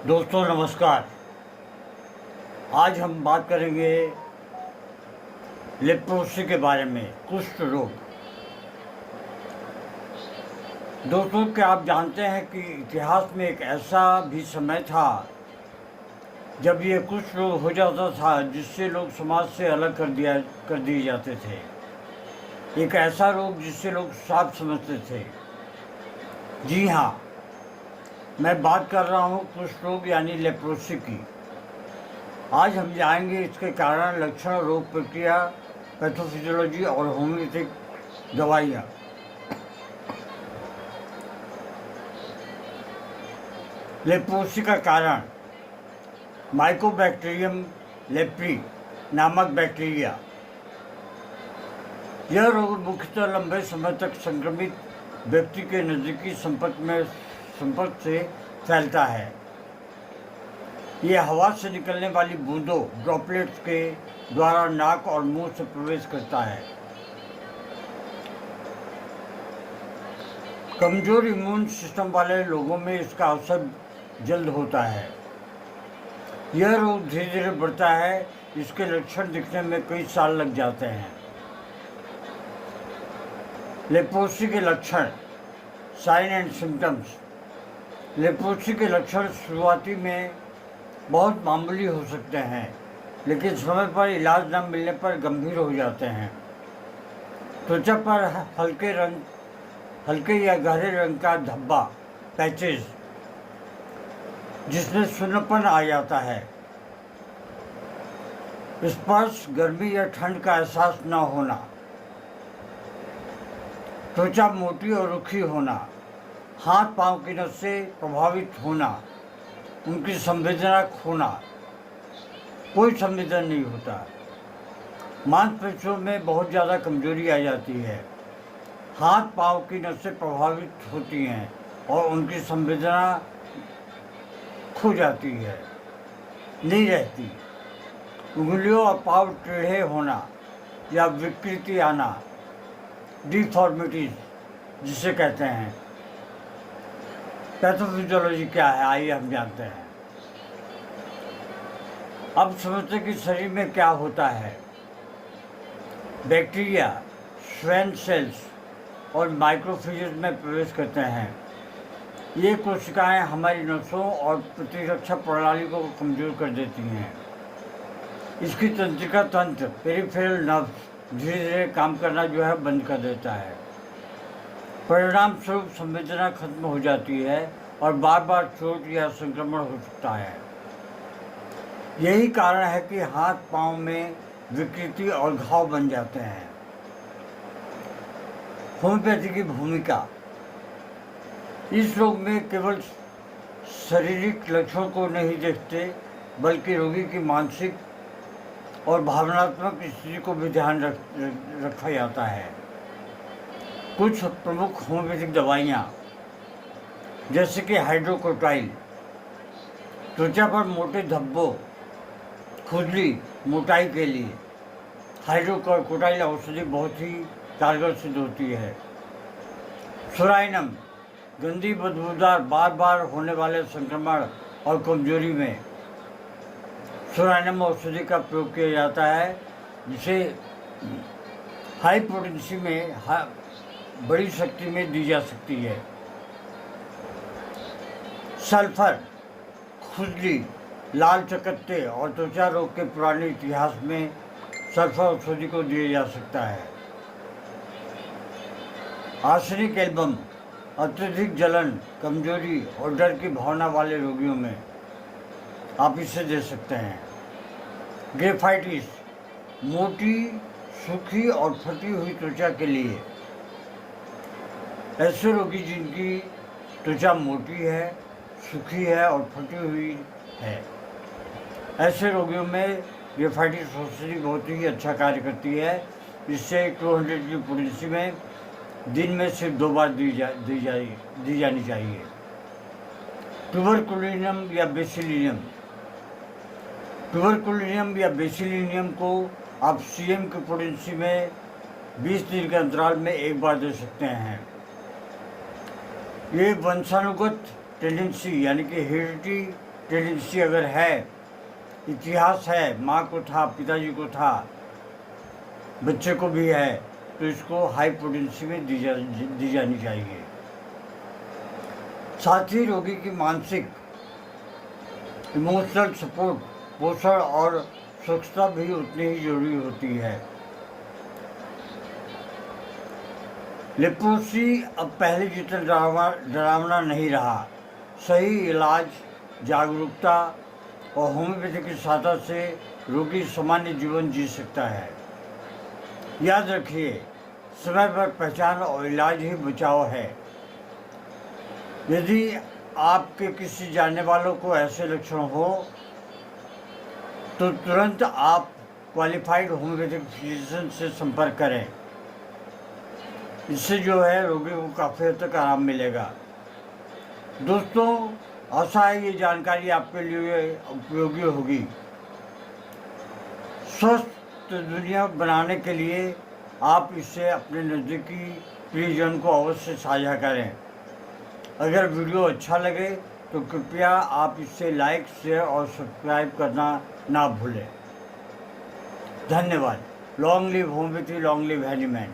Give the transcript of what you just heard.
दोस्तों नमस्कार। आज हम बात करेंगे लेप्रोसी के बारे में, कुष्ठ रोग। दोस्तों, क्या आप जानते हैं कि इतिहास में एक ऐसा भी समय था जब ये कुष्ठ रोग हो जाता था जिससे लोग समाज से अलग कर दिए जाते थे। एक ऐसा रोग जिससे लोग साफ समझते थे। जी हाँ, मैं बात कर रहा हूँ कुष्ठ रोग यानी लेप्रोसी की। आज हम जानेंगे इसके कारण, लक्षण, रोग प्रक्रिया, पैथोफिजियोलॉजी और होम्योपैथिक दवाइयाँ। लेप्रोसी का कारण माइकोबैक्टीरियम लेप्री नामक बैक्टीरिया। यह रोग मुख्यतः लंबे समय तक संक्रमित व्यक्ति के नज़दीकी संपर्क से फैलता है। यह हवा से निकलने वाली बूंदों, ड्रॉपलेट्स के द्वारा नाक और मुंह से प्रवेश करता है। कमजोर इम्यून सिस्टम वाले लोगों में इसका असर जल्द होता है। यह रोग धीरे धीरे बढ़ता है। इसके लक्षण दिखने में कई साल लग जाते हैं। लेप्रोसी के लक्षण, साइन एंड सिम्टम्स। लेप्रोसी के लक्षण शुरुआती में बहुत मामूली हो सकते हैं, लेकिन समय पर इलाज न मिलने पर गंभीर हो जाते हैं। त्वचा पर हल्के या गहरे रंग का धब्बा, पैचेस, जिसमें सुन्नपन आ जाता है। स्पर्श, गर्मी या ठंड का एहसास न होना। त्वचा मोटी और रुखी होना। हाथ पांव की नसें प्रभावित होना। उनकी संवेदना खोना। कोई संवेदन नहीं होता। मांसपेशियों में बहुत ज़्यादा कमजोरी आ जाती है। हाथ पांव की नसें प्रभावित होती हैं और उनकी संवेदना खो जाती है, नहीं रहती। उंगलियों और पांव टेढ़े होना या विकृति आना, डिफॉर्मिटीज जिसे कहते हैं। पैथोफिजियोलॉजी क्या है, आइए हम जानते हैं। अब समझते कि शरीर में क्या होता है। बैक्टीरिया, स्वैन सेल्स और माइक्रोफेजेस में प्रवेश करते हैं। ये कोशिकाएं हमारी नसों और प्रतिरक्षा प्रणाली को कमजोर कर देती हैं। इसकी तंत्रिका तंत्र, पेरिफेरल नर्व्स, धीरे धीरे काम करना बंद कर देता है। परिणाम स्वरूप संवेदना खत्म हो जाती है और बार बार चोट या संक्रमण हो सकता है। यही कारण है कि हाथ पांव में विकृति और घाव बन जाते हैं। होम्योपैथी की भूमिका। इस रोग में केवल शारीरिक लक्षणों को नहीं देखते, बल्कि रोगी की मानसिक और भावनात्मक स्थिति को भी ध्यान रखा जाता है। कुछ प्रमुख होम्योपैथिक दवाइयाँ, जैसे कि हाइड्रोकोटाइल, त्वचा पर मोटे धब्बों, खुजली, मोटाई के लिए हाइड्रोकोटाइल औषधि बहुत ही कारगर सिद्ध होती है। सोराइनम, गंदी बदबूदार बार बार होने वाले संक्रमण और कमजोरी में सोराइनम औषधि का प्रयोग किया जाता है, जिसे हाई पोटेंसी में बड़ी शक्ति में दी जा सकती है। सल्फर, खुजली, लाल चकत्ते और त्वचा रोग के पुराने इतिहास में सल्फर औषधि को दिया जा सकता है। आर्सेनिक एल्बम, अत्यधिक जलन, कमजोरी और डर की भावना वाले रोगियों में आप इसे दे सकते हैं। ग्रेफाइटिस, मोटी, सूखी और फटी हुई त्वचा के लिए। ऐसे रोगी जिनकी त्वचा मोटी है, सूखी है और फटी हुई है, ऐसे रोगियों में ग्रेफाइटिस औषधि बहुत ही अच्छा कार्य करती है। इससे 200 की पोटेंसी में दिन में सिर्फ 2 बार दी जानी चाहिए। ट्यूबरकुलिनियम या बेसिलिनियम को आप सीएम की पोटेंसी में 20 दिन के अंतराल में 1 बार दे सकते हैं। ये वंशानुगत टेंडेंसी यानी कि हेरिडिटी टेंडेंसी अगर है, इतिहास है, माँ को था, पिताजी को था, बच्चे को भी है, तो इसको हाई पोटेंसी में दी जानी चाहिए। साथ ही रोगी की मानसिक इमोशनल सपोर्ट, पोषण और स्वच्छता भी उतनी ही जरूरी होती है। लेप्रोसी अब पहले जितना डरावना नहीं रहा। सही इलाज, जागरूकता और होम्योपैथी की सहायता से रोगी सामान्य जीवन जी सकता है। याद रखिए, समय पर पहचान और इलाज ही बचाव है। यदि आपके किसी जानने वालों को ऐसे लक्षण हो तो तुरंत आप क्वालिफाइड होम्योपैथिक फिजिशियन से संपर्क करें। इससे जो है रोगी को काफ़ी हद तक आराम मिलेगा। दोस्तों, आशा है ये जानकारी आपके लिए उपयोगी होगी। स्वस्थ दुनिया बनाने के लिए आप इसे अपने नज़दीकी प्रियजन को अवश्य साझा करें। अगर वीडियो अच्छा लगे तो कृपया आप इसे लाइक, शेयर और सब्सक्राइब करना ना भूलें। धन्यवाद। Long live homeopathy, long live Hahnemann.